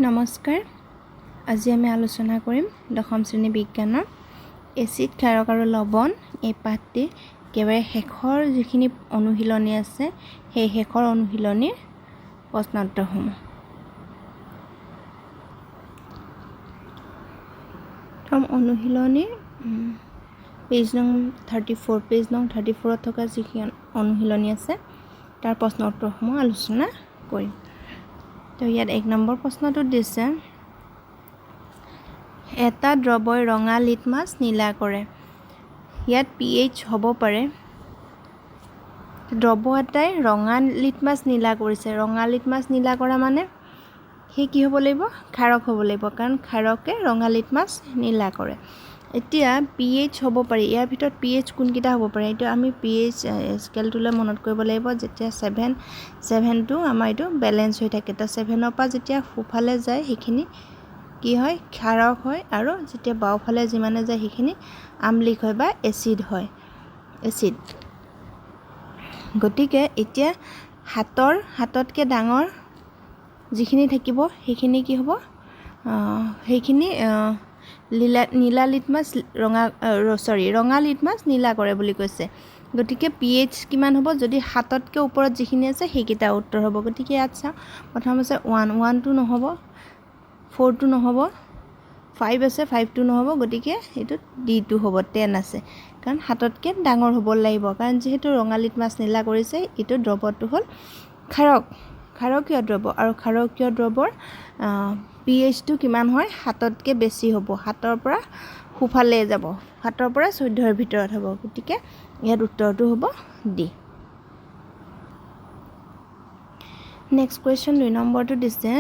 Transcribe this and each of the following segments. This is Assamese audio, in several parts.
নমস্কাৰ। আজি আমি আলোচনা কৰিম দশম শ্ৰেণী বিজ্ঞানৰ এচিড, ক্ষাৰক আৰু লৱণ এই পাঠটিৰ একেবাৰে শেষৰ যিখিনি অনুশীলনী আছে সেই শেষৰ অনুশীলনীৰ প্ৰশ্নোত্তৰসমূহ। প্ৰথম অনুশীলনীৰ পেজ নং 34 পেজ নং 34ত থকা যিখিনি অনুশীলনী আছে তাৰ প্ৰশ্নোত্তৰসমূহ আলোচনা কৰিম। তো ইয়াত 1 নম্বৰ প্ৰশ্নটো দিছে, এটা দ্ৰৱই ৰঙা লিটমাছ নীলা কৰে। ইয়াত pH হ'ব পাৰে। দ্ৰৱ এটাই ৰঙা লিটমাছ নীলা কৰিছে। ৰঙা লিটমাছ নীলা কৰা মানে সেই কি হ'ব লাগিব? ক্ষাৰক হ'ব লাগিব, কাৰণ ক্ষাৰকে ৰঙা লিটমাছ নীলা কৰে। এতিয়া pH হ'ব পাৰে। ইয়াৰ ভিতৰত pH কোনকেইটা হ'ব পাৰে? এইটো আমি pH স্কেলটোলৈ মনত কৰিব লাগিব। যেতিয়া 7টো আমাৰ এইটো বেলেঞ্চ হৈ থাকে। তো 7ৰ পৰা যেতিয়া সোঁফালে যায় সেইখিনি কি হয়? ক্ষাৰক হয়, আৰু যেতিয়া বাওঁফালে যিমানে যায় সেইখিনি আম্লিক হয় বা এচিড হয়। এচিড। গতিকে এতিয়া হাততকৈ ডাঙৰ যিখিনি থাকিব সেইখিনি কি হ'ব? সেইখিনি ৰঙা লিটমাছ নীলা কৰে বুলি কৈছে। গতিকে pH কিমান হ'ব? যদি হাততকৈ ওপৰত যিখিনি আছে সেইকেইটা উত্তৰ হ'ব। গতিকে ইয়াত চাওঁ, প্ৰথম আছে 1টো নহ'ব, 4টো নহ'ব, 5 আছে, 5টো নহ'ব। গতিকে এইটোত D2 হ'ব, 10 আছে, কাৰণ হাততকৈ ডাঙৰ হ'ব লাগিব। কাৰণ যিহেতু ৰঙা লিটমাছ নীলা কৰিছে, এইটো দ্ৰৱটো হ'ল ক্ষাৰকীয় দ্ৰৱ, আৰু ক্ষাৰকীয় দ্ৰৱৰ pHটো কিমান হয়? হাততকৈ বেছি হ'ব। হাতৰ পৰা সোঁফালে যাব, 7ৰ পৰা 14ৰ ভিতৰত হ'ব। গতিকে ইয়াত উত্তৰটো হ'ব D। নেক্সট কুৱেশ্যন 2 নম্বৰটো দিছে,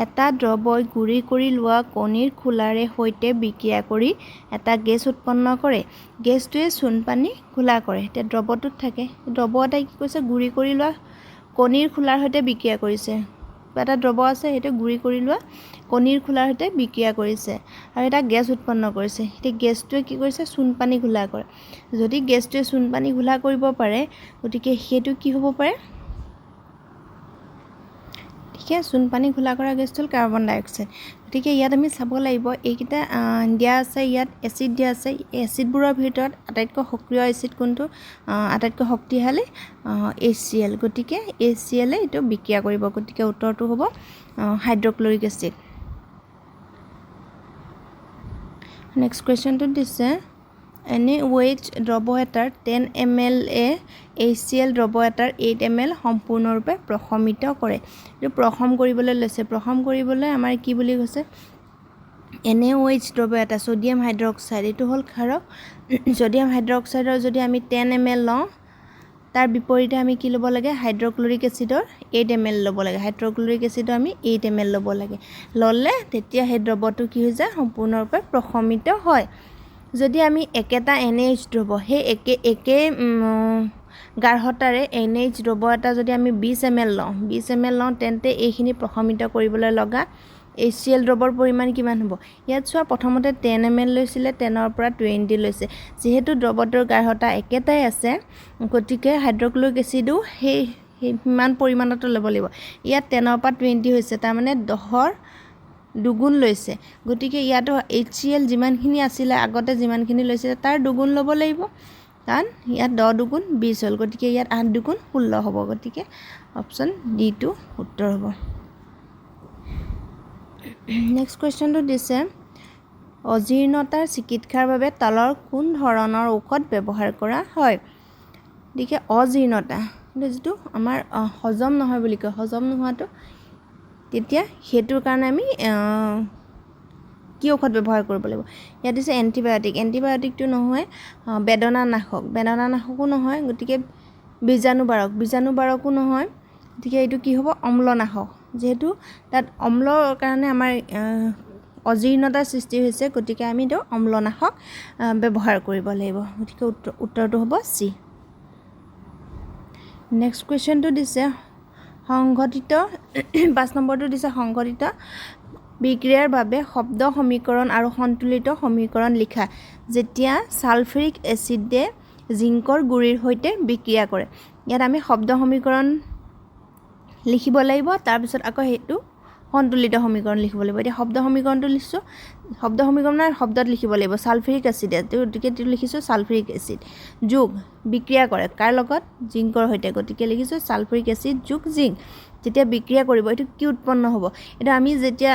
এটা দ্ৰৱই গুৰি কৰি লোৱা কণীৰ খোলাৰে সৈতে বিক্ৰিয়া কৰি এটা গেছ উৎপন্ন কৰে। গেছটোৱে চূণপানী ঘোলা কৰে। এতিয়া দ্ৰৱটোত থাকে, দ্ৰৱ এটাই কি কৈছে? গুৰি কৰি লোৱা কণীৰ খোলাৰ সৈতে বিক্ৰিয়া কৰিছে। এটা দ্ৰৱ আছে, সেইটো গুৰি কৰি লোৱা কণীৰ খোলাৰ সৈতে বিক্ৰিয়া কৰিছে আৰু এটা গেছ উৎপন্ন কৰিছে। এতিয়া গেছটোৱে কি কৰিছে? চূণপানী ঘোলা কৰে। যদি গেছটোৱে চূণপানী ঘোলা কৰিব পাৰে, গতিকে সেইটো কি হ'ব পাৰে? ঠিক আছে, চূণপানী ঘোলা কৰা গেছটো হ'ল কাৰ্বন ডাই অক্সাইড। গতিকে ইয়াত আমি চাব লাগিব, এইকেইটা দিয়া আছে, ইয়াত এচিড দিয়া আছে। এচিডবোৰৰ ভিতৰত আটাইতকৈ সক্ৰিয় এচিড কোনটো? আটাইতকৈ শক্তিশালী HCl। গতিকে HCl এইটো বিক্ৰিয়া কৰিব। গতিকে উত্তৰটো হ'ব হাইড্ৰক্লৰিক এচিড। নেক্সট কুৱেশ্যনটো দিছে, NaOH দ্ৰৱ এটাৰ 10 ml HCl দ্ৰৱ এটাৰ 8 ml সম্পূৰ্ণৰূপে প্ৰশমিত কৰে। এইটো প্ৰশম কৰিবলৈ লৈছে। প্ৰশম কৰিবলৈ আমাৰ কি বুলি কৈছে? NaOH দ্ৰৱ এটা, ছ'ডিয়াম হাইড্ৰক্সাইড, এইটো হ'ল ক্ষাৰক। ছ'ডিয়াম হাইড্ৰক্সাইডৰ যদি আমি 10 ml লওঁ, তাৰ বিপৰীতে আমি কি ল'ব লাগে? হাইড্ৰক্লৰিক এচিডৰ 8 ml ল'ব লাগে। হাইড্ৰক্লৰিক এচিডৰ আমি 8 ml ল'ব লাগে। ল'লে তেতিয়া সেই দ্ৰৱটো কি হৈ যায়? সম্পূৰ্ণৰূপে প্ৰশমিত হয়। যদি আমি একেটা NaH দ্ৰৱ, সেই একে গাঢ়তাৰে NaH দ্ৰৱ এটা যদি আমি 20 ml লওঁ, তেন্তে এইখিনি প্ৰশমিত কৰিবলৈ লগা HCl দ্ৰৱৰ পৰিমাণ কিমান হ'ব? ইয়াত চোৱা, প্ৰথমতে 10 ml লৈছিলে, 10ৰ পৰা 20 লৈছে। যিহেতু দ্ৰৱটোৰ গাঢ়তা একেটাই আছে, গতিকে হাইড্ৰক্লৰিক এচিডো সেই সিমান পৰিমাণতে ল'ব লাগিব। ইয়াত 10ৰ পৰা 20 হৈছে, তাৰমানে 10ৰ দুগুণ লৈছে। গতিকে ইয়াতো HCl যিমানখিনি আছিলে আগতে, যিমানখিনি লৈছিলে তাৰ দুগুণ ল'ব লাগিব, কাৰণ ইয়াত 10 দুগুণ 20 হ'ল। গতিকে ইয়াত 8 দুগুণ 16 হ'ব। গতিকে অপশ্যন D2 উত্তৰ হ'ব। নেক্সট কুৱেশ্যনটো দিছে, অজীৰ্ণতাৰ চিকিৎসাৰ বাবে তলৰ কোন ধৰণৰ ঔষধ ব্যৱহাৰ কৰা হয়? গতিকে অজীৰ্ণতা, যিটো আমাৰ হজম নহয় বুলি কয়, হজম নোহোৱাটো, তেতিয়া সেইটোৰ কাৰণে আমি কি ঔষধ ব্যৱহাৰ কৰিব লাগিব? ইয়াত দিছে এণ্টিবায়'টিক। এণ্টিবায়'টিকটো নহয় বেদনানাশকো নহয়। গতিকে বীজাণুবাৰকো নহয়। গতিকে এইটো কি হ'ব? অম্লনাশক। যিহেতু তাত অম্লৰ কাৰণে আমাৰ অজীৰ্ণতাৰ সৃষ্টি হৈছে, গতিকে আমি এইটো অম্লনাশক ব্যৱহাৰ কৰিব লাগিব। গতিকে উত্তৰটো হ'ব C। নেক্সট কুৱেশ্যনটো দিছে, 5 নম্বৰটো দিছে, সংঘটিত বিক্ৰিয়াৰ বাবে শব্দ সমীকৰণ আৰু সন্তুলিত সমীকৰণ লিখা। যেতিয়া ছালফিউৰিক এচিডে জিংকৰ গুড়িৰ সৈতে বিক্ৰিয়া কৰে। ইয়াত আমি শব্দ সমীকৰণ লিখিব লাগিব, তাৰপিছত আকৌ সেইটো সন্তুলিত সমীকৰণ লিখিব লাগিব এতিয়া শব্দ সমীকৰণটো লিখিছোঁ শব্দ সমীকৰণৰ শব্দত লিখিব লাগিব সালফিউৰিক এসিড গতিকে এইটো লিখিছোঁ সালফিউৰিক এসিড যোগ বিক্ৰিয়া কৰে কাৰ লগত জিংকৰ সৈতে গতিকে লিখিছোঁ সালফিউৰিক এসিড যোগ জিংক যেতিয়া বিক্ৰিয়া কৰিব এইটো কি উৎপন্ন হ'ব এটা আমি যেতিয়া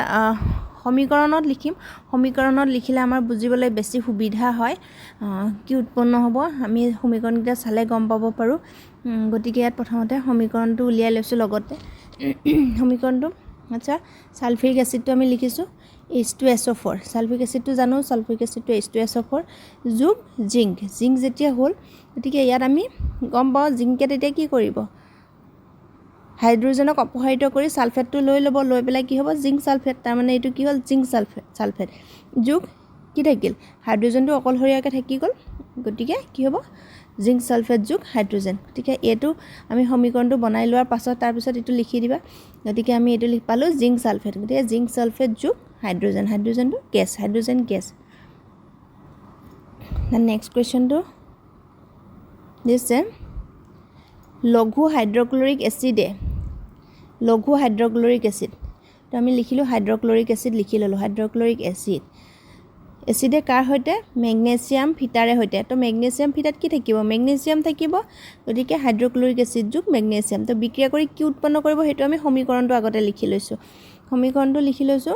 সমীকৰণত লিখিম সমীকৰণত লিখিলে আমাৰ বুজিবলৈ বেছি সুবিধা হয় কি উৎপন্ন হ'ব আমি সমীকৰণকেইটা চালে গম পাব পাৰোঁ গতিকে ইয়াত প্ৰথমতে সমীকৰণটো উলিয়াই লৈছোঁ লগতে সমীকৰণটো আচ্ছা সালফিউৰিক এসিডটো আমি লিখিছোঁ H2SO4 সালফিউৰিক এসিডটো জানো সালফিউৰিক এসিডটো H2SO4 যোগ জিংক জিংক যেতিয়া হ'ল গতিকে ইয়াত আমি গম পাওঁ জিংকে তেতিয়া কি কৰিব হাইড্ৰোজেনক অপসাৰিত কৰি সালফেটটো লৈ ল'ব লৈ পেলাই কি হ'ব জিংক সালফেট তাৰ মানে এইটো কি হ'ল জিংক সালফেট যোগ কি থাকিল হাইড্ৰোজেনটো অকলশৰীয়াকৈ থাকি গ'ল গতিকে কি হ'ব জিংক সালফেট যোগ হাইড্ৰোজেন গতিকে এইটো আমি সমীকৰণটো বনাই লোৱাৰ পাছত তাৰ পিছত এইটো লিখি দিবা গতিকে আমি এইটো লিখি পালোঁ জিংক সালফেট গতিকে জিংক সালফেট যোগ হাইড্ৰোজেন হাইড্ৰোজেনটো গেছ হাইড্ৰোজেন গেছ নেক্সট কুৱেশ্যনটো দিছে লঘু হাইড্ৰক্লৰিক এচিডে লঘু হাইড্ৰক্লৰিক এচিড তো আমি লিখিলোঁ হাইড্ৰক্লৰিক এচিড লিখি ল'লোঁ হাইড্ৰক্লৰিক এচিড এচিডে কাৰ সৈতে মেগনেছিয়াম ফিটাৰে সৈতে তো মেগনেছিয়াম ফিটাত কি থাকিব মেগনেছিয়াম থাকিব গতিকে হাইড্ৰক্লৰিক এচিড যোগ মেগনেছিয়াম তো বিক্ৰিয়া কৰি কি উৎপন্ন কৰিব সেইটো আমি সমীকৰণটো আগতে লিখি লৈছোঁ সমীকৰণটো লিখি লৈছোঁ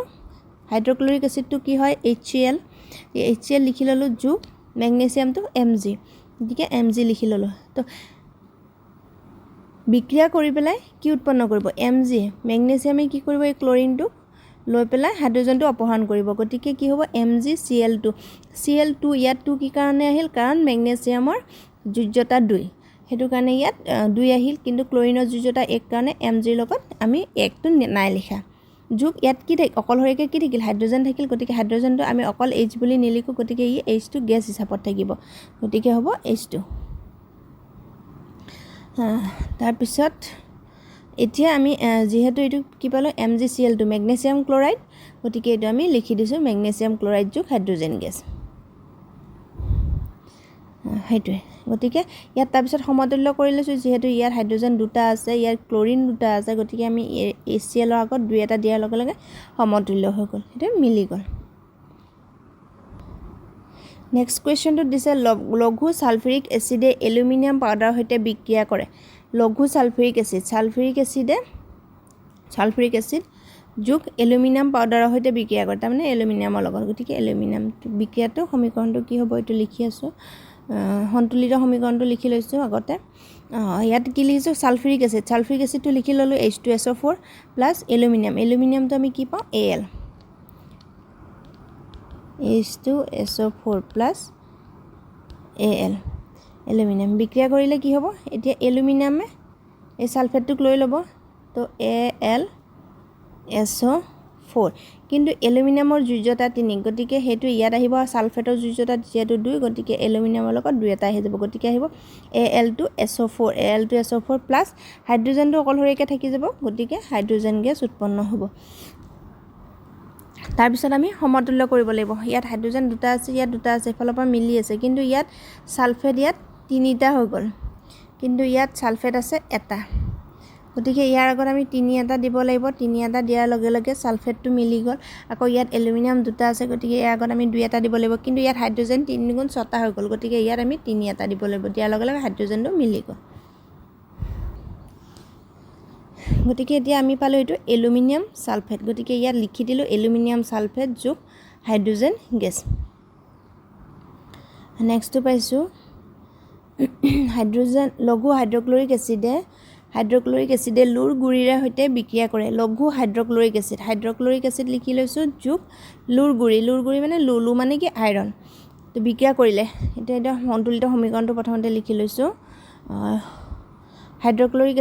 হাইড্ৰক্লৰিক এচিডটো কি হয় HCl HCl লিখি ল'লোঁ যোগ মেগনেছিয়ামটো Mg গতিকে Mg লিখি ল'লোঁ তো বিক্ৰিয়া কৰি পেলাই কি উৎপন্ন কৰিব Mg মেগনেছিয়ামে কি কৰিব এই ক্লোৰিনটো লৈ পেলাই হাইড্ৰোজেনটো অপহৰণ কৰিব গতিকে কি হ'ব MgCl2 Cl2 ইয়াত 2 কি কাৰণে আহিল কাৰণ মেগনেছিয়ামৰ যোজ্যতা 2 হেতু কাৰণে ইয়াত 2 আহিল কিন্তু ক্লোৰিনৰ যোজ্যতা 1 কাৰণে Mg লগত আমি 1 টো নাই লিখা যোগ ইয়াত কি থাকি অকলশৰীয়াকৈ কি থাকিল হাইড্ৰোজেন থাকিল গতিকে হাইড্ৰোজেনটো আমি অকল H বুলি নিলিখো গতিকে ই H2 গেছ হিচাপত থাকিব গতিকে হ'ব H2 তাৰ পিছত এতিয়া আমি যেহেতু এইটো কি পালো MgCl2 মেগনেছিয়াম ক্লোৰাইড গতিকে এইটো আমি লিখি দিছো মেগনেছিয়াম ক্লোৰাইড যোগ হাইড্ৰোজেন গেছ হেতুৱে গতিকে ইয়াত তাৰ পিছত সমতুল্য কৰি লৈছো যেহেতু ইয়াৰ হাইড্ৰোজেন দুটা আছে ইয়াৰ ক্লোৰিন দুটা আছে গতিকে আমি HCl ৰ আগত দুই এটা দিয়াৰ লগে লগে সমতুল্য হৈ গ'ল এটা মিলি গ'ল নেক্সট কুৱেশ্যনটো দিছে লঘু সালফিউৰিক এচিডে এলুমিনিয়াম পাউডাৰ সৈতে বিক্ৰিয়া কৰে লঘু সালফিউৰিক এচিড যোগ এলুমিনিয়াম পাউডাৰৰ সৈতে বিক্ৰিয়া কৰে তাৰমানে এলুমিনিয়ামৰ লগত গতিকে এলুমিনিয়াম বিক্ৰিয়াটো সমীকৰণটো কি হ'ব এইটো লিখি আছো সন্তুলিত সমীকৰণটো লিখি লৈছো আগতে ইয়াত কি লিখিছো সালফিউৰিক এচিডটো লিখি ললো H2SO4 প্লাস এলুমিনিয়ামটো আমি কি পাওঁ Al H2SO4 plus Al aluminium বিক্ৰিয়া কৰিলে কি হ'ব এতিয়া এলুমিনিয়ামে এই সালফেটটোক লৈ ল'ব তো AlSO4 কিন্তু এলুমিনিয়ামৰ যোজ্যতা 3 গতিকে হেতু ইয়াত আহিব সালফেটৰ যোজ্যতা যেটো 2 গতিকে এলুমিনিয়ামৰ লগত 2 এটা আহি যাব গতিকে আহিব Al2SO4 প্লাস হাইড্ৰোজেনটো অকলশৰীয়াকৈ থাকি যাব গতিকে হাইড্ৰোজেন গেছ উৎপন্ন হ'ব তাৰ পিছত আমি সমতুল্য কৰিব লাগিব ইয়াত হাইড্ৰোজেন দুটা আছে ইয়াত দুটা আছে ফলৰ পৰা মিলি আছে কিন্তু ইয়াত সালফেট ইয়াত তিনিটা হৈ গ'ল কিন্তু ইয়াত সালফেট আছে এটা গতিকে ইয়াৰ আগত আমি 3 এটা দিব লাগিব 3 এটা দিয়াৰ লগে লগে সালফেটটো মিলি গ'ল আকৌ ইয়াত এলুমিনিয়াম দুটা আছে গতিকে ইয়াৰ আগত আমি 2 এটা দিব লাগিব কিন্তু ইয়াত হাইড্ৰোজেন 3 গুণ 6টা হৈ গ'ল গতিকে ইয়াত আমি 3 এটা দিব লাগিব দিয়াৰ লগে লগে হাইড্ৰোজেনটো মিলি গ'ল গতিকে এতিয়া আমি পালো এটো এলুমিনিয়াম সালফেট গতিকে ইয়াত লিখি দিলো এলুমিনিয়াম সালফেট যোগ হাইড্ৰোজেন গেছ নেক্সট পাইছো হাইড্ৰোজেন লঘু হাইড্ৰক্লৰিক এচিডে লুৰ গুৰিৰে সৈতে বিক্ৰিয়া কৰে লঘু হাইড্ৰক্লৰিক এচিড লিখি লৈছো যোগ লুৰ গুৰি মানে লুলু মানে কি আইৰন তো বিক্ৰিয়া কৰিলে এটা সন্তুলিত সমীকৰণটো প্ৰথমতে লিখি লৈছো হাইড্ৰক্লৰিক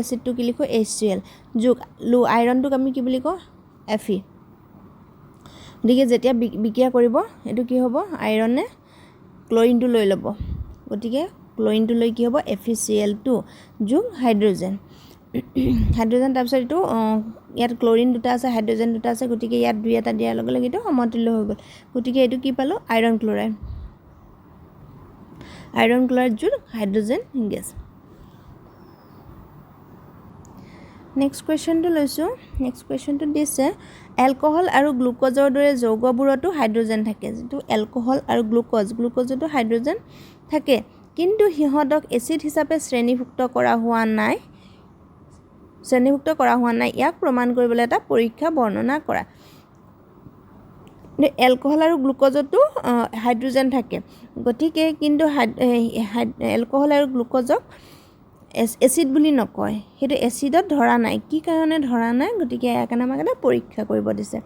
এচিডটো কি লিখো HCl যোগ লু আইৰনটো আমি কি বুলি কওঁ Fe গতিকে যেতিয়া বিক্ৰিয়া কৰিব এটো কি হ'ব আইৰনে ক্লোৰিনটো লৈ ল'ব গতিকে ক্লোৰিনটো লৈ কি হ'ব FeCl2 যোগ হাইড্ৰোজেন তাৰ পিছত এটো ইয়াত ক্লোৰিন দুটা আছে হাইড্ৰোজেন দুটা আছে গতিকে ইয়াত দুই এটা দিয়াৰ লগে লগে এটো সমতুল্য হৈ গ'ল গতিকে এটো কি পালো আইৰন ক্লোৰাইড যোগ হাইড্ৰোজেন গেছ নেক্সট কুৱেশ্যনটো লৈছোঁ। নেক্সট কুৱেশ্যনটো দিছে এলকহল আৰু গ্লুক'জৰ দৰে যৌগবোৰতো হাইড্ৰজেন থাকে। যিটো এলকহল আৰু গ্লুক'জতো হাইড্ৰজেন থাকে, কিন্তু সিহঁতক এচিড হিচাপে শ্ৰেণীভুক্ত কৰা হোৱা নাই। ইয়াক প্ৰমাণ কৰিবলৈ এটা পৰীক্ষা বৰ্ণনা কৰা। এলকহল আৰু গ্লুক'জতো হাইড্ৰজেন থাকে, গতিকে কিন্তু এলকহল আৰু গ্লুক'জক এচিড বুলি নকয়। সেইটো এচিডত ধৰা নাই। কি কাৰণে ধৰা নাই? গতিকে ইয়াৰ কাৰণে আমাক এটা পৰীক্ষা কৰিব দিছে।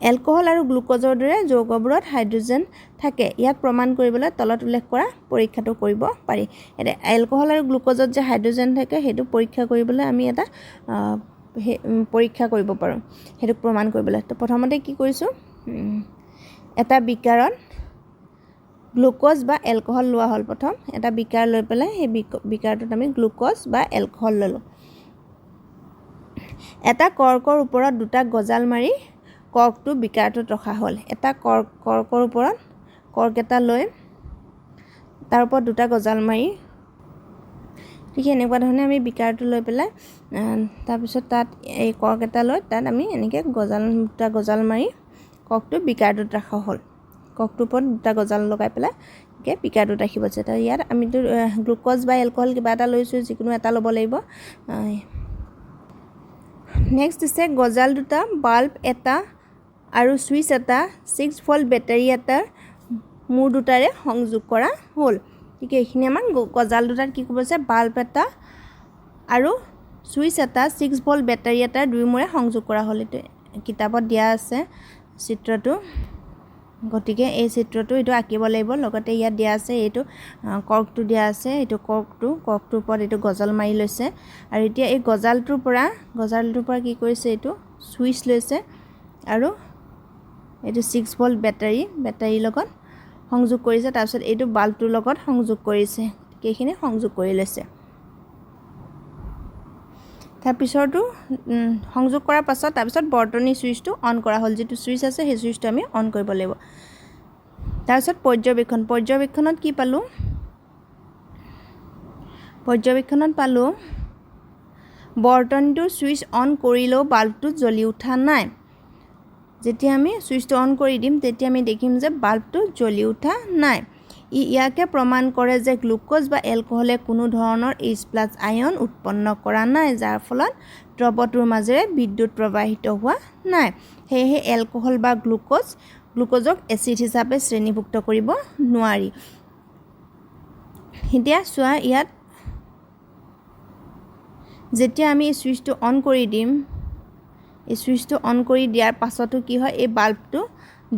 এলকহল আৰু গ্লুক'জৰ দৰে যৌগবোৰত হাইড্ৰজেন থাকে, ইয়াক প্ৰমাণ কৰিবলৈ তলত উল্লেখ কৰা পৰীক্ষাটো কৰিব পাৰি। এতিয়া এলকহল আৰু গ্লুক'জত যে হাইড্ৰজেন থাকে সেইটো পৰীক্ষা কৰিবলৈ আমি এটা পৰীক্ষা কৰিব পাৰোঁ, সেইটোক প্ৰমাণ কৰিবলৈ। তো প্ৰথমতে কি কৰিছোঁ, এটা বিকাৰত গ্লুক'জ বা এলকহল লোৱা হ'ল। প্ৰথম এটা বিকাৰ লৈ পেলাই সেই বিকাৰটোত আমি গ্লুক'জ বা এলকহল ল'লোঁ। এটা কৰ্কৰ ওপৰত দুটা গজাল মাৰি কৰ্কটো বিকাৰটোত ৰখা হ'ল। এটা কৰ্কৰ ওপৰত কৰ্ক এটা লৈ তাৰ ওপৰত দুটা গজাল মাৰি, ঠিক এনেকুৱা ধৰণে আমি বিকাৰটো লৈ পেলাই তাৰপিছত তাত এই কৰ্ক এটা লৈ তাত আমি এনেকৈ দুটা গজাল মাৰি কৰ্কটো বিকাৰটোত ৰখা হ'ল। কৰ্কটোৰ ওপৰত দুটা গজাল লগাই পেলাই এনেকৈ বিকাৰটোত ৰাখিব আছে। তাৰ ইয়াত আমিতো গ্লুক'জ বা এলকহল কিবা এটা লৈছোঁ, যিকোনো এটা ল'ব লাগিব। নেক্সট দিছে গজাল দুটা, বাল্ব এটা আৰু ছুইচ এটা 6 ভল্ট বেটাৰী এটাৰ মূৰ দুটাৰে সংযোগ কৰা হ'ল। ঠিক এইখিনি আমাক গজাল দুটাত কি কৰিব আছে, বাল্ব এটা আৰু ছুইচ এটা 6 ভল্ট বেটাৰী এটাৰ দুই মূৰে সংযোগ কৰা হ'ল। এইটো কিতাপত দিয়া আছে চিত্ৰটো, গতিকে এই চিত্ৰটো এইটো আঁকিব লাগিব। লগতে ইয়াত দিয়া আছে এইটো কৰ্কটো দিয়া আছে, এইটো কৰ্কটোৰ ওপৰত এইটো গজাল মাৰি লৈছে। আৰু এতিয়া এই গজালটোৰ পৰা কি কৰিছে, এইটো ছুইচ লৈছে আৰু এইটো 6 ভল্ট বেটাৰীৰ লগত সংযোগ কৰিছে। তাৰপিছত এইটো বাল্বটোৰ লগত সংযোগ কৰিছে। এইখিনি সংযোগ কৰি লৈছে। তাৰপিছতো সংযোগ কৰাৰ পাছত তাৰপিছত বৰ্তনী ছুইচটো অন কৰা হ'ল। যিটো ছুইচ আছে সেই ছুইচটো আমি অন কৰিব লাগিব। তাৰপিছত পৰ্যবেক্ষণত কি পালোঁ, পৰ্যবেক্ষণত পালোঁ বৰ্তনীটোৰ ছুইচ অন কৰিলেও বাল্বটো জ্বলি উঠা নাই। যেতিয়া আমি ছুইচটো অন কৰি দিম তেতিয়া আমি দেখিম যে বাল্বটো জ্বলি উঠা নাই। ইয়াকে প্ৰমাণ কৰে যে গ্লুক'জ বা এলকহলে কোনো ধৰণৰ H+ আয়ন উৎপন্ন কৰা নাই, যাৰ ফলত দ্ৰৱটোৰ মাজেৰে বিদ্যুৎ প্ৰবাহিত হোৱা নাই। সেয়েহে এলকহল বা গ্লুক'জক এচিড হিচাপে শ্ৰেণীভুক্ত কৰিব নোৱাৰি। এতিয়া চোৱা, ইয়াত যেতিয়া আমি এই ছুইচটো অন কৰি দিম, এই ছুইচটো অন কৰি দিয়াৰ পাছতো কি হয়, এই বাল্বটো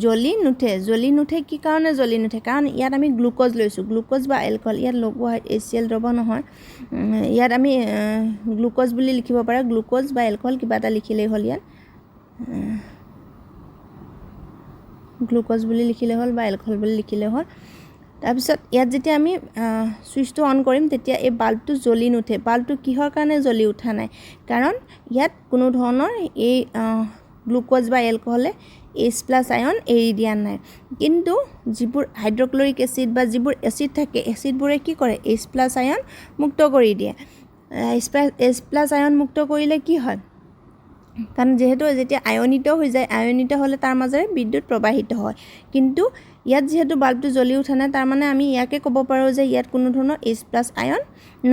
জ্বলি নুঠে। কি কাৰণে জ্বলি নুঠে? কাৰণ ইয়াত আমি গ্লুক'জ লৈছোঁ। গ্লুক'জ বা এলকহল, ইয়াত লগোৱা HCl দ্ৰৱ নহয়। ইয়াত আমি গ্লুক'জ বুলি লিখিব পাৰোঁ। গ্লুক'জ বা এলকহল কিবা এটা লিখিলেই হ'ল। ইয়াত গ্লুক'জ বুলি লিখিলে হ'ল বা এলকহল বুলি লিখিলে হ'ল। তাৰপিছত ইয়াত যেতিয়া আমি ছুইচটো অন কৰিম তেতিয়া এই বাল্বটো জ্বলি নুঠে। বাল্বটো কিহৰ কাৰণে জ্বলি উঠা নাই? কাৰণ ইয়াত কোনো ধৰণৰ এই গ্লুক'জ বা এলকহলে H+ আয়ন এৰি দিয়া নাই। কিন্তু যিবোৰ হাইড্ৰক্লৰিক এচিড বা যিবোৰ এচিড থাকে, এচিডবোৰে কি কৰে, H+ আয়ন মুক্ত কৰি দিয়ে। H+ আয়ন মুক্ত কৰিলে কি হয়, কাৰণ যিহেতু যেতিয়া আয়নিত হৈ যায়, আয়নিত হ'লে তাৰ মাজেৰে বিদ্যুৎ প্ৰবাহিত হয়। কিন্তু ইয়াত যিহেতু বাল্বটো জ্বলি উঠা নাই, তাৰমানে আমি ইয়াকে ক'ব পাৰোঁ যে ইয়াত কোনো ধৰণৰ H+ আয়ন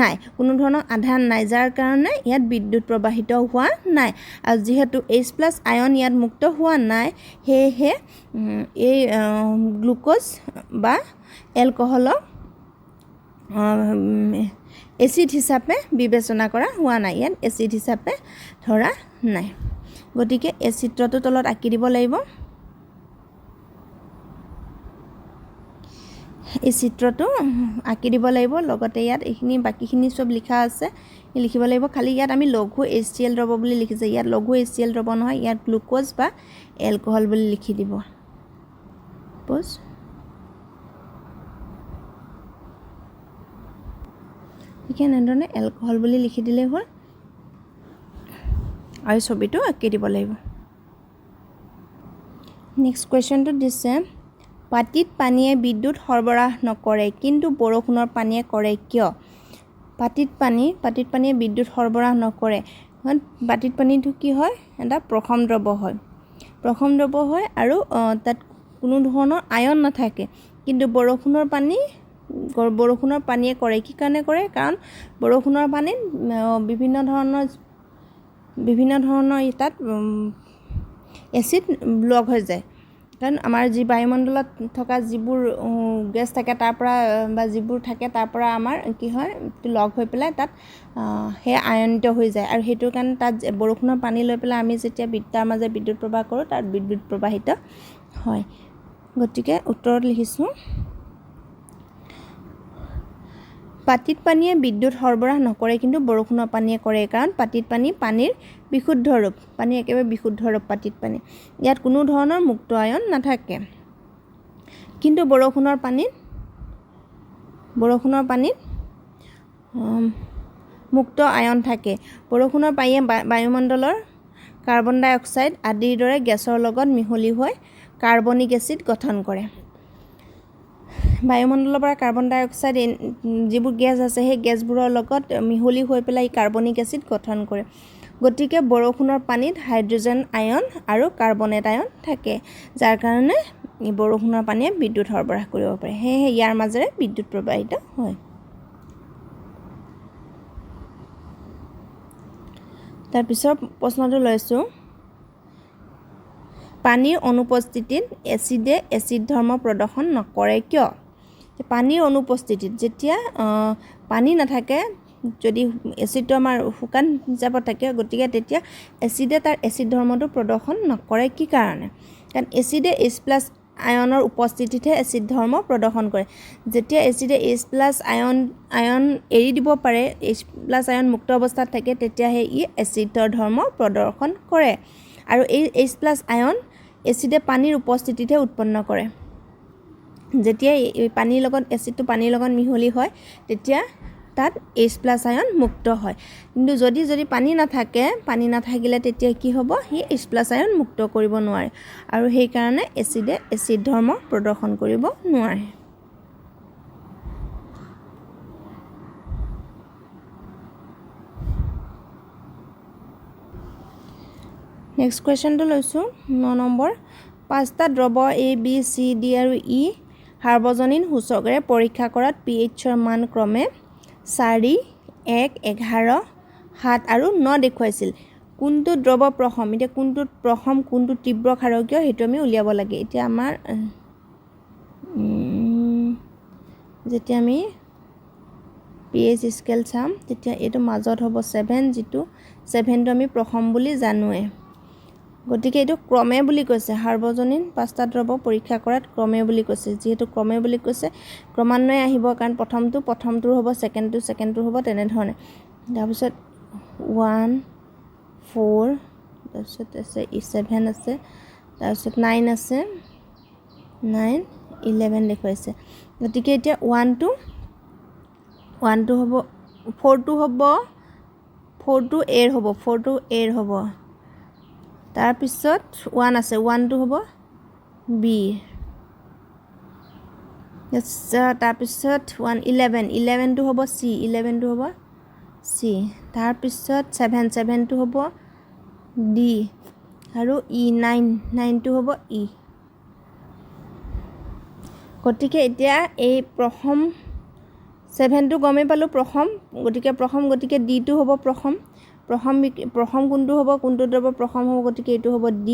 নাই, কোনো ধৰণৰ আধান নাই, যাৰ কাৰণে ইয়াত বিদ্যুৎ প্ৰবাহিত হোৱা নাই। আৰু যিহেতু H+ আয়ন ইয়াত মুক্ত হোৱা নাই, সেয়েহে এই গ্লুক'জ বা এলকহলক এচিড হিচাপে বিবেচনা কৰা হোৱা নাই, ইয়াত এচিড হিচাপে ধৰা নাই। গতিকে এই চিত্ৰটো তলত আঁকি দিব লাগিব। এই চিত্ৰটো আঁকি দিব লাগিব। লগতে ইয়াত এইখিনি বাকীখিনি চব লিখা আছে, লিখিব লাগিব। খালি ইয়াত আমি লঘু HCl দ্ৰৱ বুলি লিখিছে। ইয়াত লঘু HCl দ্ৰৱ নহয়, ইয়াত গ্লুক'জ বা এলকহল বুলি লিখি দিব। ঠিক এনেধৰণে এলকহল বুলি লিখি দিলেই হ'ল আৰু ছবিটো আঁকি দিব লাগিব। নেক্সট কুৱেশ্যনটো দিছে পাতিত পানীয়ে বিদ্যুৎ সৰবৰাহ নকৰে কিন্তু বৰষুণৰ পানীয়ে কৰে কিয়? পাতিত পানীয়ে বিদ্যুৎ সৰবৰাহ নকৰে কাৰণ পাতিত পানীটো কি হয় এটা প্ৰথম দ্ৰৱ হয় আৰু তাত কোনো ধৰণৰ আয়ন নাথাকে কিন্তু বৰষুণৰ পানীয়ে কৰে কি কাৰণে কৰে কাৰণ বৰষুণৰ পানীত বিভিন্ন ধৰণৰ তাত এচিড লগ হৈ যায় কাৰণ আমাৰ যি বায়ুমণ্ডলত থকা যিবোৰ গেছ থাকে তাৰ পৰা বা যিবোৰ থাকে তাৰ পৰা আমাৰ কি হয় লগ হৈ পেলাই তাত সেই আয়নিত হৈ যায় আৰু সেইটো কাৰণে তাত বৰষুণৰ পানী লৈ পেলাই আমি যেতিয়া তাৰ মাজে বিদ্যুৎ প্ৰবাহ কৰোঁ তাত বিদ্যুৎ প্ৰবাহিত হয় গতিকে উত্তৰত লিখিছোঁ পাতিত পানীয়ে বিদ্যুৎ সৰবৰাহ নকৰে কিন্তু বৰষুণৰ পানীয়ে কৰে কাৰণ পাতিত পানীৰ বিশুদ্ধ ৰূপ পানী একেবাৰে বিশুদ্ধ ৰূপ পাতিত পানী ইয়াত কোনো ধৰণৰ মুক্ত আয়ন নাথাকে কিন্তু বৰষুণৰ পানীত মুক্ত আয়ন থাকে বৰষুণৰ পানীয়ে বায়ুমণ্ডলৰ কাৰ্বন ডাই অক্সাইড আদিৰ দৰে গেছৰ লগত মিহলি হৈ কাৰ্বনিক এচিড গঠন কৰে বায়ুমণ্ডলৰ পৰা কাৰ্বন ডাই অক্সাইড যিবোৰ গেছ আছে সেই গেছবোৰৰ লগত মিহলি হৈ পেলাই কাৰ্বনিক এচিড গঠন কৰে গতিকে বৰষুণৰ পানীত হাইড্ৰজেন আয়ন আৰু কাৰ্বনেট আয়ন থাকে যাৰ কাৰণে বৰষুণৰ পানীয়ে বিদ্যুৎ সৰবৰাহ কৰিব পাৰে সেয়েহে ইয়াৰ মাজেৰে বিদ্যুৎ প্ৰবাহিত হয় তাৰ পিছৰ প্ৰশ্নটো লৈছোঁ পানীৰ অনুপস্থিতিত এচিডে এচিড ধৰ্ম প্ৰদৰ্শন নকৰে কিয় পানীৰ অনুপস্থিতিত যেতিয়া পানী নাথাকে যদি এচিডটো আমাৰ শুকান হিচাপত থাকে গতিকে তেতিয়া এচিডে তাৰ এচিড ধৰ্মটো প্ৰদৰ্শন নকৰে কি কাৰণে কাৰণ এচিডে H+ আয়নৰ উপস্থিতিতহে এচিড ধৰ্ম প্ৰদৰ্শন কৰে যেতিয়া এচিডে H+ আয়ন এৰি দিব পাৰে H+ আয়ন মুক্ত অৱস্থাত থাকে তেতিয়াহে ই এচিডৰ ধৰ্ম প্ৰদৰ্শন কৰে আৰু এই H+ আয়ন এচিডে পানীৰ উপস্থিতিতহে উৎপন্ন কৰে যেতিয়া পানীৰ লগত মিহলি হয় তেতিয়া তাত H+ আয়ন মুক্ত হয় কিন্তু যদি পানী নাথাকিলে তেতিয়া কি হ'ব হি H+ আয়ন মুক্ত কৰিব নোৱাৰে আৰু সেই কাৰণে এচিডে এচিড ধৰ্ম প্ৰদৰ্শন কৰিব নোৱাৰে নেক্সট কোৱেশ্চনটো লৈছোঁ 9 নম্বৰ 5টা দ্ৰৱ A B C D আৰু E সাৰ্বজনীন সূচকেৰে পৰীক্ষা কৰাত pHৰ মান ক্ৰমে 4, 1, 11, 7 আৰু 9 দেখুৱাইছিল কোনটো দ্ৰৱ প্ৰথম এতিয়া কোনটোত প্ৰথম কোনটো তীব্ৰ ক্ষাৰকীয় সেইটো আমি উলিয়াব লাগে এতিয়া আমাৰ যেতিয়া আমি pH স্কেল চাম তেতিয়া এইটো মাজত হ'ব 7 যিটো 7টো আমি প্ৰথম বুলি জানোৱে গতিকে এইটো ক্ৰমে বুলি কৈছে সাৰ্বজনীন 5টা দ্ৰৱ পৰীক্ষা কৰাত ক্ৰমে বুলি কৈছে যেহেতু ক্ৰমে বুলি কৈছে ক্ৰমান্বয়ে আহিব কাৰণ প্ৰথমটোৰ হ'ব ছেকেণ্ডটোৰ হ'ব তেনে ধৰণে তাৰ পিছত 1 4 তাৰপিছত আছে 7 আছে তাৰপিছত 9 আছে 9 11 দেখুৱাইছে গতিকে এতিয়া 1 টো হ'ব 4 টো হ'ব 4 টো এৰ হ'ব তাৰ পিছত 1 আছে 1 টো হ'ব B তাৰ পিছত 11 টো হ'ব C তাৰ পিছত 7 টো হ'ব D আৰু E 9 টো হ'ব E গতিকে এতিয়া এই প্ৰথম 7 টো গমে পালো প্ৰথম গতিকে D টো হ'ব প্ৰথম কোনটো হ'ব কোনটো দ্ৰৱ প্ৰথম হ'ব গতিকে এইটো হ'ব D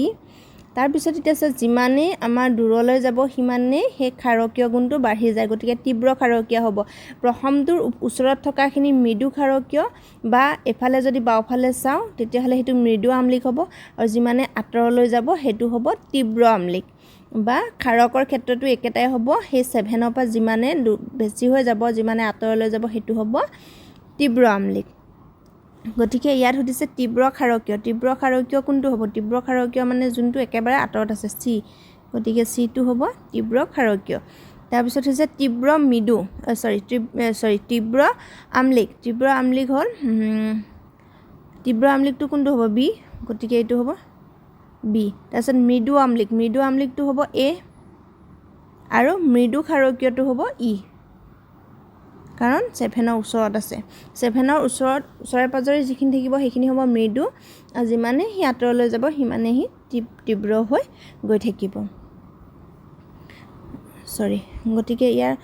তাৰ পিছত এতিয়া আছে যিমানে আমাৰ দূৰলৈ যাব সিমানে সেই ক্ষাৰকীয় গুণটো বাঢ়ি যায় গতিকে তীব্ৰ ক্ষাৰকীয় হ'ব প্ৰথমটোৰ ওচৰত থকাখিনি মৃদু ক্ষাৰকীয় বা এফালে যদি বাওফালে চাওঁ তেতিয়াহ'লে সেইটো মৃদু আম্লিক হ'ব আৰু যিমানে আঁতৰলৈ যাব সেইটো হ'ব তীব্ৰ আম্লিক বা ক্ষাৰকৰ ক্ষেত্ৰটো একেটাই হ'ব সেই 7 পৰা যিমানে বেছি হৈ যাব যিমানে আঁতৰলৈ যাব সেইটো হ'ব তীব্ৰ আম্লিক গতিকে ইয়াত সুধিছে তীব্ৰ ক্ষাৰকীয় কোনটো হ'ব তীব্ৰ ক্ষাৰকীয় মানে যোনটো একেবাৰে আঁতৰত আছে C গতিকে C টো হ'ব তীব্ৰ ক্ষাৰকীয় তাৰ পিছত হৈছে তীব্ৰ আম্লিক হ'ল তীব্ৰ আম্লিকটো কোনটো হ'ব B গতিকে এইটো হ'ব B তাৰ পিছত মৃদু আম্লিকটো হ'ব A আৰু মৃদু ক্ষাৰকীয়টো হ'ব E কাৰণ 7ৰ ওচৰত আছে 7ৰ ওচৰে পাজৰে যিখিনি থাকিব সেইখিনি হ'ব মৃদু আৰু যিমানে হি আঁতৰলৈ যাব সিমানে হি তীব্ৰ হৈ গৈ থাকিব গতিকে ইয়াৰ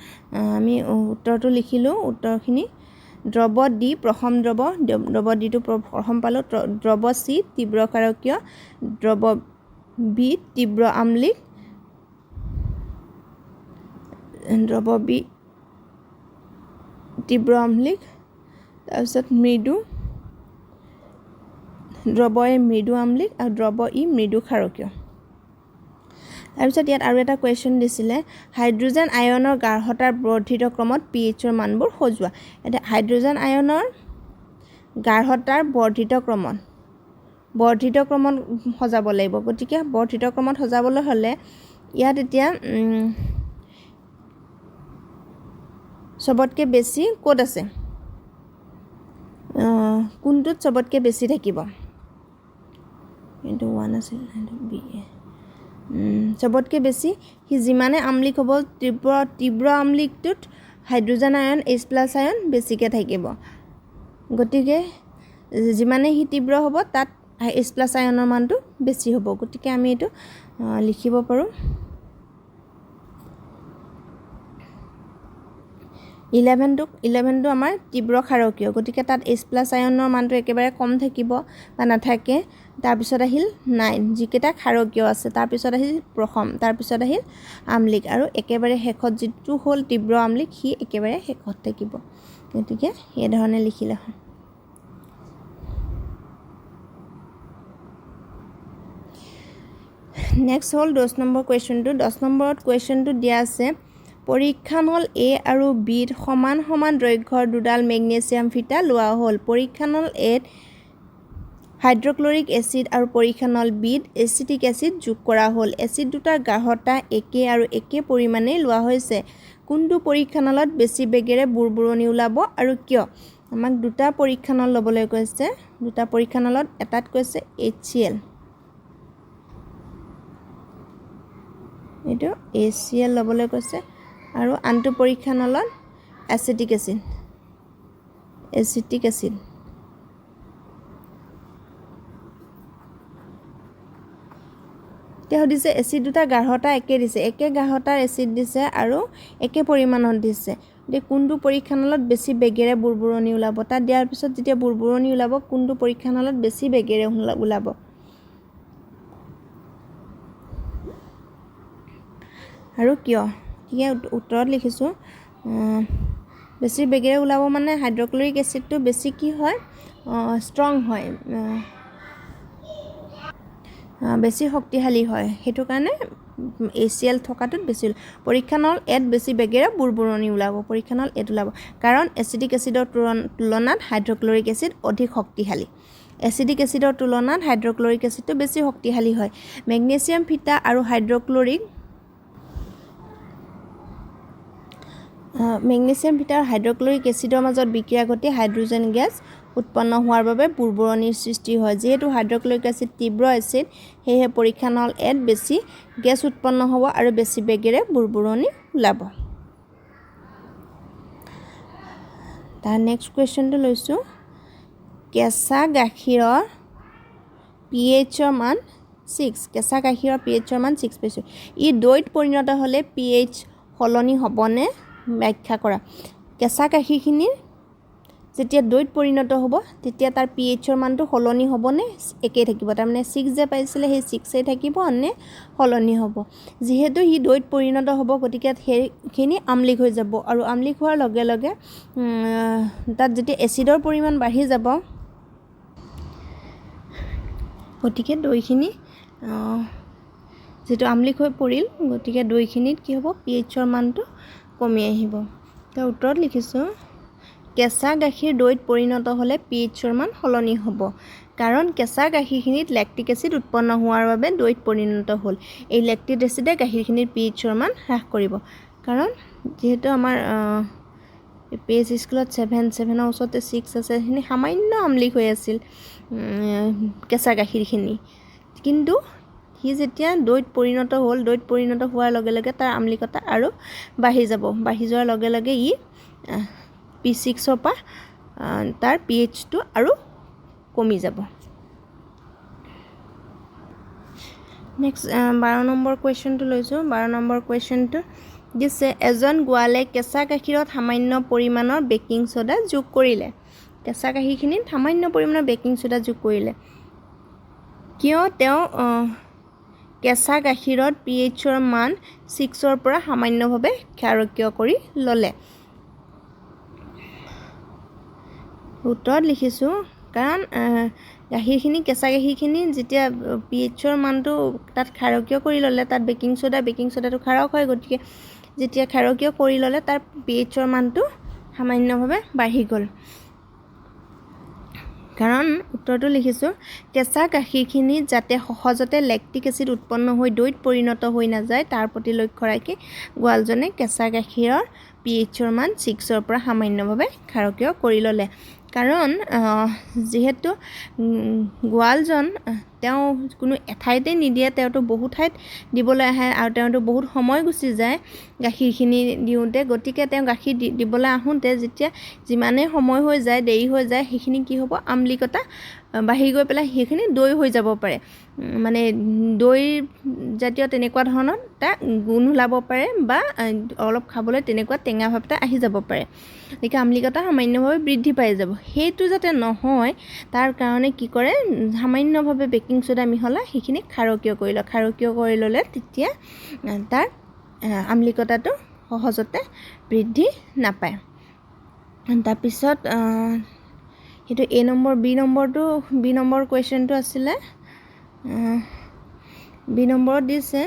আমি উত্তৰটো লিখিলো উত্তৰখিনি দ্ৰৱ ডি প্ৰথম দ্ৰৱ ডিটো প্ৰথম পালো দ্ৰৱ সি তীব্ৰ ক্ষাৰকীয় দ্ৰৱ বি তীব্ৰ আম্লিক দ্ৰৱ বি তীব্ৰ আম্লিক তাৰপিছত মৃদু দ্ৰৱ এ মৃদু আম্লিক আৰু দ্ৰৱ ই মৃদু ক্ষাৰকীয় তাৰপিছত ইয়াত আৰু এটা কোৱেশ্চন দিছিলে হাইড্ৰোজেন আয়নৰ গাঢ়তাৰ বৰ্ধিত ক্ৰমত pHৰ মানবোৰ সজোৱা এটা হাইড্ৰোজেন আয়নৰ গাঢ়তাৰ বৰ্ধিত ক্ৰমত সজাব লাগিব গতিকে বৰ্ধিত ক্ৰমত সজাবলৈ হলে ইয়াত এতিয়া সবতকে বেছি কোড আছে কোনটোত সবতকে বেছি থাকিব কিন্তু 1 আছিল বি সবতকে বেছি হি যিমানে আম্লিক হ'ব তীব্ৰ আম্লিকটোত হাইড্ৰোজেন আয়ন H+ আয়ন বেছিকে থাকিব গতিকে যিমানে হি তীব্ৰ হ'ব তাত H+ আয়নৰ মানটো বেছি হ'ব গতিকে আমি এটো লিখিব পাৰো 11 টো আমাৰ তীব্ৰ ক্ষাৰকীয় গতিকে তাত H+ আয়নৰ মানটো একেবাৰে কম থাকিব বা নাথাকে তাৰ পিছত আহিল 9 যিকেটা ক্ষাৰকীয় আছে তাৰ পিছত আহিল প্ৰথম তাৰ পিছত আহিল আম্লিক আৰু একেবাৰে শেষত যিটো হ'ল তীব্ৰ আম্লিক হি একেবাৰে শেষত থাকিব গতিকে এই ধৰণে লিখিলে হয় নেক্সট হ'ল 10 নম্বৰ কোৱেশ্চনটো 10 নম্বৰত কোৱেশ্চনটো দিয়া আছে পৰীক্ষানল A আৰু B সমান দৈৰ্ঘ্যৰ দুডাল মেগনেছিয়াম ফিতা লোৱা হ'ল পৰীক্ষানল A হাইড্ৰক্লৰিক এসিড আৰু পৰীক্ষানল B এচিটিক এসিড যোগ কৰা হ'ল এসিড দুটাৰ গাঢ়তা একে আৰু একে পৰিমাণে লোৱা হৈছে কোনটো পৰীক্ষানলত বেছি বেগেৰে বুৰবুৰণি ওলাব আৰু কিয় আমাক দুটা পৰীক্ষানল লবলৈ কৈছে দুটা পৰীক্ষানলত এটাত কৈছে HCl এটো HCl লবলৈ কৈছে আৰু আনটো পৰীক্ষানলত এচিটিক এসিড তেও দিছে এসিড দুটা গাঢ়তা একে দিছে একে গাঢ়তাৰ এসিড দিছে আৰু একে পৰিমাণত দিছে যে কোনটো পৰীক্ষানলত বেছি বেগেৰে বুৰবুৰণি ওলাব তা দিয়াৰ পিছত যেতিয়া বুৰবুৰণি ওলাব কোনটো পৰীক্ষানলত বেছি বেগেৰে ওলাব আৰু কিয় কিয়া উত্তৰত লিখিছো বেছি বেগেৰে ওলাব মানে হাইড্ৰক্লৰিক এসিডটো বেছি কি হয় ষ্ট্ৰং হয় বেছি শক্তিশালী হয় হেতু কাৰণে HCl থকাটোত বেছি পৰীক্ষানল এত বেছি বেগেৰে বুৰবুৰণি ওলাব পৰীক্ষানল এত ওলাব কাৰণ এচিটিক এসিডৰ তুলনাত হাইড্ৰক্লৰিক এসিড অধিক শক্তিশালী এচিটিক এসিডৰ তুলনাত হাইড্ৰক্লৰিক এসিডটো বেছি শক্তিশালী হয় মেগনেছিয়াম ফিতা আৰু হাইড্ৰক্লৰিক মেগনেছিয়াম ফিতা আৰু হাইড্ৰক্লৰিক এসিডৰ মাজত বিক্ৰিয়া ঘটি হাইড্ৰোজেন গেছ উৎপন্ন হোৱাৰ বাবে বুৰবুৰণিৰ সৃষ্টি হয় যেহেতু হাইড্ৰক্লৰিক এসিড তীব্ৰ এসিড হেহে পৰীক্ষানল এত বেছি গেছ উৎপন্ন হ'ব আৰু বেছি বেগেৰে বুৰবুৰণি ওলাব তাৰ নেক্সট কোৱেশ্চনটো লৈছো কেঁচা গাখীৰৰ pHৰ মান 6 কেঁচা গাখীৰৰ pHৰ মান 6 পাইছো ই দৈত পৰিণত হলে pH সলনি হ'বনে ব্যাখ্যা কৰা কেঁচা গাখীৰখিনিৰ যেতিয়া দৈত পৰিণত হ'ব তেতিয়া তাৰ pHৰ মানটো সলনি হ'বনে একে থাকিব তাৰ মানে 6 যে পাইছিলে সেই 6 এ থাকিব নে সলনি হ'ব যেহেতু হি দৈত পৰিণত হ'ব গতিকে সেইখিনি আমলিক হৈ যাব আৰু আমলিক হোৱাৰ লগে লগে তাত যেতিয়া এচিডৰ পৰিমাণ বাঢ়ি যাব গতিকে দৈখিনি যেটো আমলিক হৈ পৰিল গতিকে দৈখিনিত কি হ'ব pHৰ মানটো কমি আহিব তা উত্তৰত লিখিছো কেঁচা গাখীৰ দৈত পৰিণত হলে pHৰ মান সলনি হ'ব কাৰণ কেঁচা গাখীৰখিনিত ল্যাকটিক এসিড উৎপন্ন হোৱাৰ বাবে দৈত পৰিণত হ'ল এই ল্যাকটিক এসিডে গাখীৰখিনিৰ pHৰ মান হ্ৰাস কৰিব কাৰণ যেহেতু আমাৰ pH স্কেলত 7 ৰ ওচৰতে 6 আছে হিনি সামান্য আমলিক হৈ আছিল কেঁচা গাখীৰখিনি কিন্তু হি যেতিয়া দৈত পৰিণত হ'ল দৈত পৰিণত হোৱাৰ লগে লগে তাৰ আমলিকতা আৰু বাঢ়ি যাব বাঢ়ি যোৱাৰ লগে লগে ই P6 পৰা তাৰ pH-টো আৰু কমি যাব নেক্সট 12 নম্বৰ কোৱেশ্চনটো লৈছো 12 নম্বৰ কোৱেশ্চনটো দিছে এজন গোৱালে কেঁচা গাখীৰত সামান্য পৰিমাণৰ বেকিং সোডা যোগ কৰিলে কেঁচা গাখীৰখিনিত সামান্য পৰিমাণৰ বেকিং সোডা যোগ কৰিলে কিয় তেওঁ কেঁচা গাখীৰত pH-ৰ মান 6 ৰ পৰা সামান্যভাৱে ক্ষাৰকীয় কৰি ললে উত্তৰ লিখিছো কাৰণ গাখীৰখিনি কেঁচা গাখীৰখিনি যেতিয়া pH-ৰ মানটো তাত ক্ষাৰকীয় কৰি ললে তাত বেকিং সোডাটো ক্ষাৰক হয় গতিকে যেতিয়া ক্ষাৰকীয় কৰি ললে তাৰ pH-ৰ মানটো সামান্যভাৱে বাঢ়ি গল কাৰণ উত্তৰটো লিখিছো কেঁচা গাখীৰখিনি যাতে সহজতে লেক্টিক এসিড উৎপন্ন হৈ দৈত পৰিণত হৈ নাযায় তাৰ প্ৰতি লক্ষ্য ৰাখি গোৱালজনে কেঁচা গাখীৰৰ pH-ৰ মান 6 ৰ পৰা সামান্যভাৱে ক্ষাৰকীয় কৰি ললে কাৰণ যেহেতু গোৱালজন তেওঁ কোনো এঠাইতে নিদিয়ে তেওঁটো বহুত ঠাইত দিবলৈ আহে আৰু তেওঁটো বহুত সময় গুচি যায় গাখীৰখিনি দিওঁতে গতিকে তেওঁ গাখীৰ দিবলৈ আহোঁতে যেতিয়া যিমানে সময় হৈ যায় দেৰি হৈ যায় সেইখিনি কি হ'ব আমলিকতা বাঢ়ি গৈ পেলাই সেইখিনি দৈ হৈ যাব পাৰে মানে দৈ জাতীয় তেনেকুৱা ধৰণৰ তা গুণ ওলাব পাৰে বা অলপ খাবলৈ তেনেকুৱা টেঙা ভাৱ এটা আহি যাব পাৰে গতিকে আমলিকতা সামান্যভাৱে বৃদ্ধি পাই যাব সেইটো যাতে নহয় তাৰ কাৰণে কি কৰে সামান্যভাৱে বেকিং সোডা মিহলা সেইখিনি ক্ষাৰকীয় কৰি ললে তেতিয়া তাৰ আমলিকতাটো সহজতে বৃদ্ধি নাপায় তাৰ পিছত হেতু A নম্বৰ B নম্বৰ কোৱেশ্চনটো আছিলে B নম্বৰত দিছে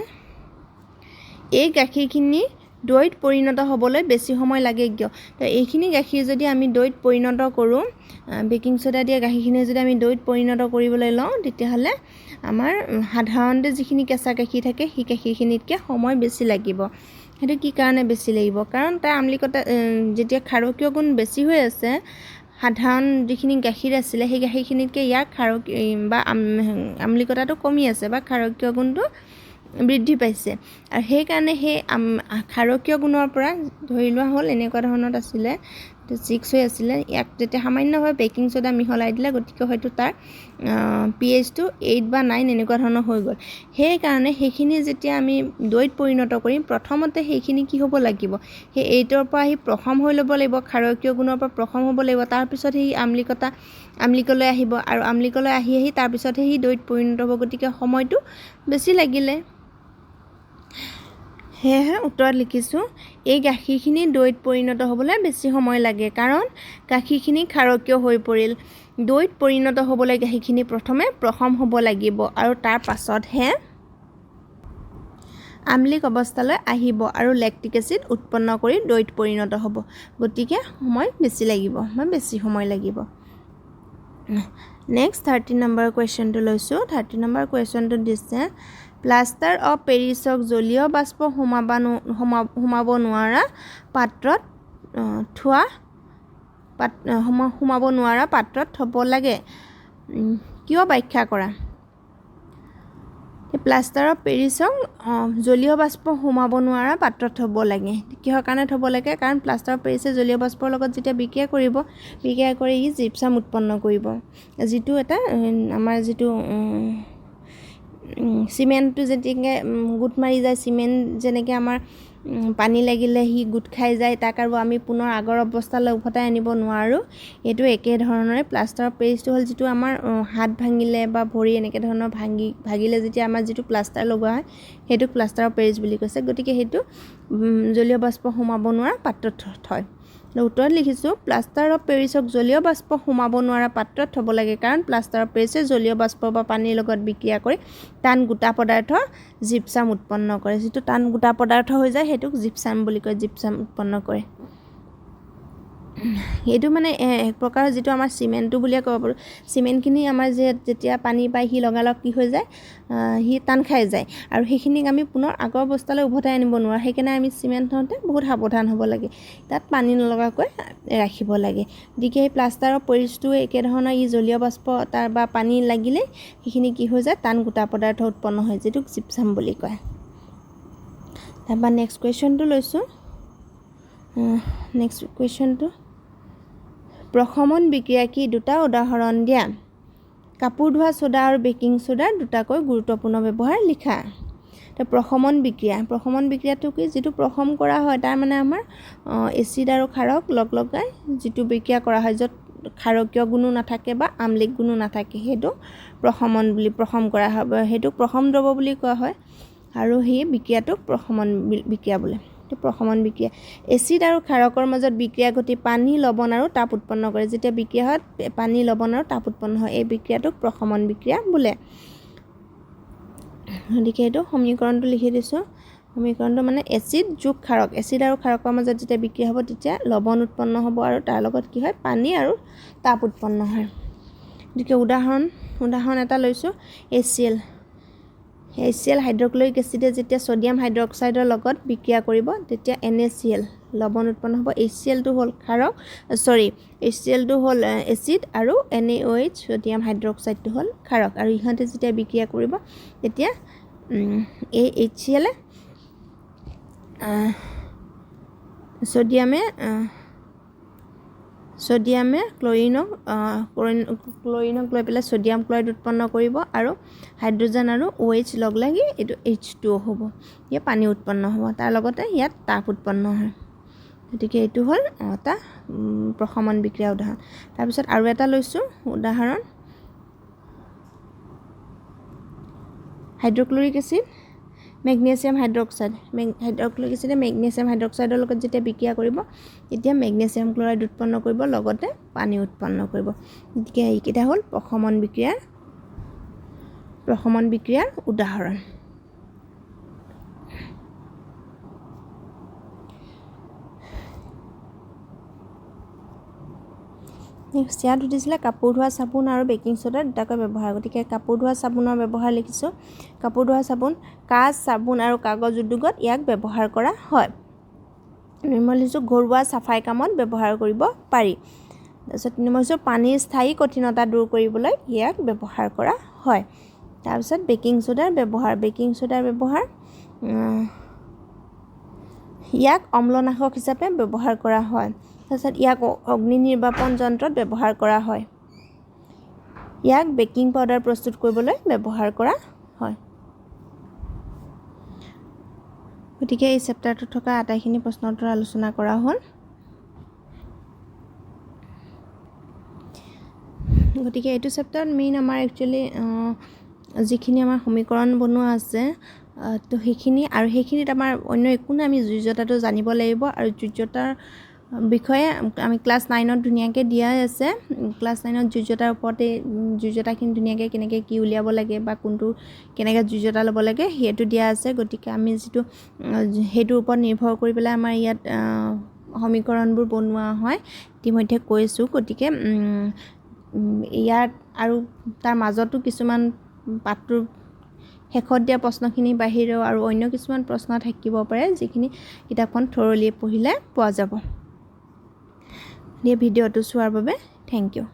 এই গাখীৰখিনি দৈত পৰিণত হ'বলৈ বেছি সময় লাগে কিয় তো এইখিনি গাখীৰ যদি আমি দৈত পৰিণত কৰোঁ বেকিং সোডা দিয়া গাখীৰখিনি যদি আমি দৈত পৰিণত কৰিবলৈ লওঁ তেতিয়াহ'লে আমাৰ সাধাৰণতে যিখিনি কেঁচা গাখীৰ থাকে সেই গাখীৰখিনিতকৈ সময় বেছি লাগিব হেতু কি কাৰণে বেছি লাগিব কাৰণ তাৰ আমলিকতা যেতিয়া ক্ষাৰকীয় গুণ বেছি হৈ আছে সাধাৰণ যিখিনি গাখীৰ আছিলে সেই গাখীৰখিনিতকৈ ইয়াৰ ক্ষাৰকীয় বা আমলিকতাটো কমি আছে বা ক্ষাৰকীয় গুণটো বৃদ্ধি পাইছে আৰু সেই কাৰণে সেই ক্ষাৰকীয় গুণৰ পৰা ধৰি লোৱা হ'ল এনেকুৱা ধৰণত আছিলে 6 হৈ আছিলে ইয়াক যেতিয়া সামান্যভাৱে বেকিং সোডা মিহলাই দিলে গতিকে হয়তো তাৰ pH-টো 8 বা 9 এনেকুৱা ধৰণৰ হৈ গ'ল সেই কাৰণে সেইখিনি যেতিয়া আমি দৈত পৰিণত কৰিম প্ৰথমতে সেইখিনি কি হ'ব লাগিব সেই 8 ৰ পৰা আহি প্ৰথম হৈ ল'ব লাগিব ক্ষাৰকীয় গুণৰ পৰা প্ৰথম হ'ব লাগিব তাৰ পিছত সেই আমলিকলৈ আহিব আৰু আমলিকলৈ আহি তাৰ পিছত সেই দৈত পৰিণত হ'ব গতিকে সময়টো বেছি লাগিলে হেহে উত্তৰত লিখিছো এই গাখীৰখিনি দৈত পৰিণত হ'বলৈ বেছি সময় লাগে কাৰণ গাখীৰখিনি ক্ষাৰকীয় হৈ পৰিল দৈত পৰিণত হ'বলৈ গাখীৰখিনি প্ৰথম হ'ব লাগিব আৰু তাৰ পাছতহে আমলিক অৱস্থালৈ আহিব আৰু লেক্টিক এসিড উৎপন্ন কৰি দৈত পৰিণত হ'ব গতিকে বেছি সময় লাগিব নেক্সট 13 নম্বৰ কোৱেশ্চনটো লৈছো 13 নম্বৰ কোৱেশ্চনটো দিছে প্লাষ্টাৰ অফ পেৰিছক জলীয় বাষ্প সোমাব নোৱাৰা পাত্ৰত থব লাগে কিয় ব্যাখ্যা কৰা প্লাষ্টাৰ অফ পেৰিছক জলীয় বাষ্প সোমাব নোৱাৰা পাত্ৰত থব লাগে কিহৰ কাৰণে থব লাগে কাৰণ প্লাষ্টাৰ অফ পেৰিছে জলীয় বাষ্পৰ লগত যেতিয়া বিক্ৰিয়া কৰি ই জিপসাম উৎপন্ন কৰিব যিটো এটা আমাৰ যিটো সিমেন্টটো যেতিয়াকৈ গুট মাৰি যায় সিমেন্ট যেনেকৈ আমাৰ পানী লাগিলে হি গুট খাই যায় তাক আৰু আমি পুনৰ আগৰ অৱস্থালৈ উভতাই আনিব নোৱাৰো এটো একে ধৰণৰে প্লাষ্টাৰ অফ পেৰিছটো হ'ল যিটো আমাৰ হাত ভাঙিলে বা ভৰি এনেকে ধৰণৰ ভাগিলে যেতিয়া আমাৰ যিটো প্লাষ্টাৰ লগোৱা হয় হেতু প্লাষ্টাৰ অফ পেৰিছ বুলি কৈছে গতিকে হেতু জলীয় বাষ্প সোমাব নোৱাৰা পাত্ৰত থয় উত্তৰত লিখিছো প্লাষ্টাৰ অফ পেৰিছক জলীয় বাষ্প সোমাব নোৱাৰা পাত্ৰত থব লাগে কাৰণ প্লাষ্টাৰ অফ পেৰিছে জলীয় বাষ্প বা পানীৰ লগত বিক্ৰিয়া কৰি টান গোটা পদাৰ্থ জিপসাম উৎপন্ন কৰে যেটো টান গোটা পদাৰ্থ হৈ যায় হেতুক জিপসাম বুলি কয় জিপসাম উৎপন্ন কৰে এটো মানে এক প্ৰকাৰ যেটো আমাৰ সিমেন্টটো বুলি কব পাৰো সিমেন্টখিনি আমাৰ যেতিয়া পানী পাই হি লগালক কি হৈ যায় হি টান খাই যায় আৰু সেইখিনিক আমি পুনৰ আগৰ অৱস্থালৈ উভতাই আনিব নোৱাৰো সেইকাৰণে আমি সিমেন্ট হওঁতে বহুত সাৱধান হ'ব লাগে তাত পানী নলগাকৈ ৰাখিব লাগে গতিকে এই প্লাষ্টাৰ অফ পেৰিছটো একে ধৰণৰ ই জলীয় বাষ্প তাৰ বা পানী লাগিলে সেইখিনি কি হৈ যায় টান গোটা পদাৰ্থ উৎপন্ন হয় যেটো জিপসাম বুলি কয় তাৰপা নেক্সট কোৱেশ্চনটো লৈছো নেক্সট কোৱেশ্চনটো প্ৰশমন বিক্ৰিয়া কি দুটা উদাহৰণ দিয়া কাপোৰ ধোৱা সোডা আৰু বেকিং সোডাৰ দুটাকৈ গুৰুত্বপূৰ্ণ ব্যৱহাৰ লিখা তো প্ৰশমন বিক্ৰিয়াটো কি যেটো প্ৰশম কৰা হয় তাৰ মানে আমাৰ এচিড আৰু ক্ষাৰক লগাই যেটো বিক্ৰিয়া কৰা হয় যত ক্ষাৰকীয় গুণো নাথাকে বা আম্লিক গুণো নাথাকে হেতু প্ৰশম কৰা হয় হেতু প্ৰশম দ্ৰৱ বুলি কোৱা হয় আৰু সেই বিক্ৰিয়াটোক প্ৰশমন বিক্ৰিয়া বোলে তো প্ৰশমন বিক্ৰিয়া এচিড আৰু ক্ষাৰকৰ মাজত বিক্ৰিয়া ঘটি পানী লৱণ আৰু তাপ উৎপন্ন কৰে যেতিয়া বিক্ৰিয়া হয় পানী লৱণ আৰু তাপ উৎপন্ন হয় এই বিক্ৰিয়াটোক প্ৰশমন বিক্ৰিয়া বোলে গতিকে এইটো সমীকৰণটো লিখি দিছো সমীকৰণটো মানে এচিড যোগ ক্ষাৰক এচিড আৰু ক্ষাৰকৰ মাজত যেতিয়া বিক্ৰিয়া হ'ব তেতিয়া লৱণ উৎপন্ন হ'ব আৰু তাৰ লগত কি হয় পানী আৰু তাপ উৎপন্ন হয় গতিকে উদাহৰণ এটা লৈছো HCl হাইড্ৰক্লোৰিক এচিডে যেতিয়া সোডিয়াম হাইড্ৰক্সাইডৰ লগত বিক্ৰিয়া কৰিব তেতিয়া NaCl লৱণ উৎপন্ন হ'ব HCl টো হ'ল ক্ষাৰক HCl টো হ'ল এচিড আৰু NaOH সোডিয়াম হাইড্ৰক্সাইড টো হ'ল ক্ষাৰক আৰু ইহঁতে যেতিয়া বিক্ৰিয়া কৰিব তেতিয়া এই HCl সোডিয়ামে ক্লোৰিনক লৈ পেলাই সোডিয়াম ক্লোৰাইড উৎপন্ন কৰিব আৰু হাইড্ৰোজেন আৰু OH লগ লাগি এটো H2O হ'ব ইয়া পানী উৎপন্ন হ'ব তাৰ লগতে ইয়াত তাপ উৎপন্ন হয় গতিকে এটো হ'ল এটা প্ৰশমন বিক্ৰিয়া উদাহৰণ তাৰ পিছত আৰু এটা লৈছো উদাহৰণ হাইড্ৰক্লোৰিক এচিড মেগনেছিয়াম হাইড্ৰক্সাইড হাইড্ৰক্লোৰিক এচিডে মেগনেছিয়াম হাইড্ৰক্সাইডৰ লগত যেতিয়া বিক্ৰিয়া কৰিব তেতিয়া মেগনেছিয়াম ক্লোৰাইড উৎপন্ন কৰিব লগতে পানী উৎপন্ন কৰিব গতিকে এইকেইটা হ'ল প্ৰশমন বিক্ৰিয়াৰ উদাহৰণ নেক্সট ইয়াত উঠিছিলে কাপোৰ ধোৱা চাবোন আৰু বেকিং সোডাৰ দুটাকৈ ব্যৱহাৰ গতিকে কাপোৰ ধোৱা চাবোনৰ ব্যৱহাৰ লিখিছো কাপোৰ ধোৱা চাবোন কাঁচ চাবোন আৰু কাগজ উদ্যোগত ইয়াক ব্যৱহাৰ কৰা হয় নিৰ্মলিছো ঘৰুৱা চাফাই কামত ব্যৱহাৰ কৰিব পাৰি তাৰপিছত নিৰ্মলিছো পানীৰ স্থায়ী কঠিনতা দূৰ কৰিবলৈ ইয়াক ব্যৱহাৰ কৰা হয় তাৰপিছত বেকিং সোডাৰ ব্যৱহাৰ ইয়াক অম্লনাশক হিচাপে ব্যৱহাৰ কৰা হয় তাৰপিছত ইয়াক অগ্নি নিৰ্বাপন যন্ত্ৰত ব্যৱহাৰ কৰা হয় ইয়াক বেকিং পাউডাৰ প্ৰস্তুত কৰিবলৈ ব্যৱহাৰ কৰা হয় গতিকে এই চেপ্টাৰটো থকা আটাইখিনি প্ৰশ্ন উত্তৰ আলোচনা কৰা হ'ল গতিকে এইটো চেপ্টাৰত মেইন আমাৰ একচুয়ালি যিখিনি আমাৰ সমীকৰণ বনোৱা আছে তো সেইখিনিত আমাৰ অন্য একো না আমি জুজতাটো জানিব লাগিব আৰু জুজতাৰ বিষয়ে আমি ক্লাস 9 ত ধুনিয়াকে দিয়া আছে ক্লাস 9 ত জুজতাৰ ওপৰতে জুজতাখিনি ধুনিয়াকে কেনেকে কি উলিয়াব লাগে বা কোনটো কেনেকে জুজতা ল'ব লাগে হেতু দিয়া আছে গতিকে আমি যেটো হেতুৰ ওপৰত নিৰ্ভৰ কৰি পেলাই আমাৰ ইয়াত সমীকৰণবোৰ বনোৱা হয় ইতিমধ্যে কৈছো গতিকে ইয়াত আৰু তাৰ মাজতো কিছুমান পাঠৰ শেষত দিয়া প্ৰশ্নখিনি বাহিৰেও আৰু অন্য কিছুমান প্ৰশ্ন থাকিব পাৰে যিখিনি কিতাপখন থৰলি পঢ়িলে পোৱা যাব এই ভিডিঅটো চোৱাৰ বাবে থ্যাংক ইউ